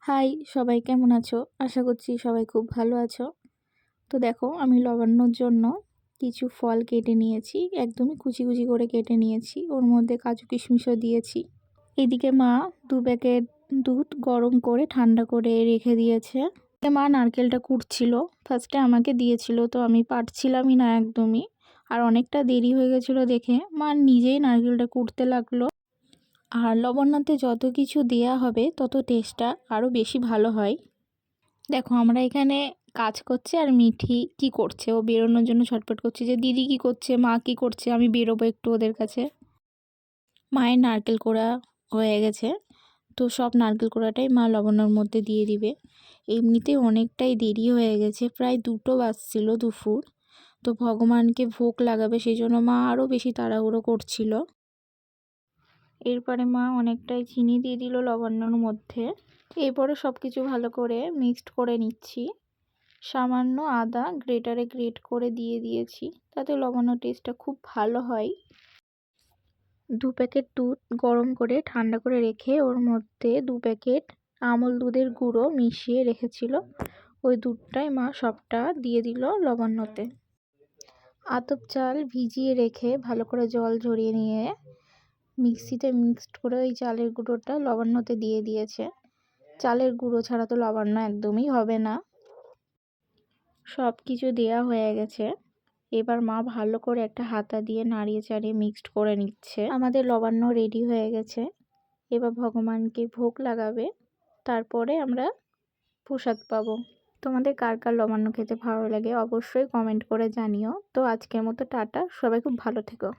High, সবাই কেমন আছো? আশা করছি সবাই খুব ভালো আছো। তো দেখো, আমি লবণ্যর জন্য কিছু ফল কেটে নিয়েছি, একদমই কুচি কুচি করে কেটে নিয়েছি। ওর মধ্যে কাজু কিশমিশও দিয়েছি। এদিকে মা 2 প্যাকেট দুধ গরম করে ঠান্ডা করে রেখে দিয়েছে। মা নারকেলটা কুটছিল, ফার্স্টে আমাকে দিয়েছিল, তো আমি পারছিলামই না একদমই। আর অনেকটা দেরি হয়ে গেছিলো দেখে মা নিজেই নারকেলটা কুটতে লাগলো। আর লবণ্যতে যত কিছু দেয়া হবে তত টেস্টটা আরও বেশি ভালো হয়। দেখো, আমরা এখানে কাজ করছি আর মিঠি কি করছে, ও বেরোনোর জন্য ছটফট করছে যে দিদি কি করছে, মা কি করছে, আমি বেরোবো একটু ওদের কাছে। মায়ের নারকেল কোড়া হয়ে গেছে, তো সব নারকেল কোড়াটাই মা লবণের মধ্যে দিয়ে দিবে। এমনিতে অনেকটাই দেরি হয়ে গেছে, প্রায় 2টো বাজছিল, দুপুর। তো ভগবানকে ভোগ লাগাবে, সেই জন্য মা আরও বেশি তাড়াহুড়ো করছিল। এরপরে মা অনেকটাই চিনি দিয়ে দিল লবণ্যর মধ্যে। এরপরে সব কিছু ভালো করে মিক্সড করে নিচ্ছি। সামান্য আদা গ্রেটারে গ্রেট করে দিয়ে দিয়েছি, তাতে লবণ্য টেস্টটা খুব ভালো হয়। 2 প্যাকেট দুধ গরম করে ঠান্ডা করে রেখে ওর মধ্যে 2 প্যাকেট আমুল দুধের গুঁড়ো মিশিয়ে রেখেছিল, ওই দুধটাই মা সবটা দিয়ে দিল লবণ্যতে। আতপ চাল ভিজিয়ে রেখে ভালো করে জল ঝরিয়ে নিয়ে মিক্সিতে মিক্সড করে ওই চালের গুঁড়োটা লবণ্যতে দিয়ে দিয়েছে। চালের গুঁড়ো ছাড়া তো লবণ্য একদমই হবে না। সব কিছু দেয়া হয়ে গেছে, এবার মা ভালো করে একটা হাতা দিয়ে নাড়িয়ে চাড়িয়ে মিক্সড করে নিচ্ছে। আমাদের লবণ্য রেডি হয়ে গেছে, এবার ভগবানকে ভোগ লাগাবে, তারপরে আমরা প্রসাদ পাবো। তোমাদের কার কার লবণ্য খেতে ভালো লাগে অবশ্যই কমেন্ট করে জানিও। তো আজকের মতো টাটা, সবাই খুব ভালো থেকো।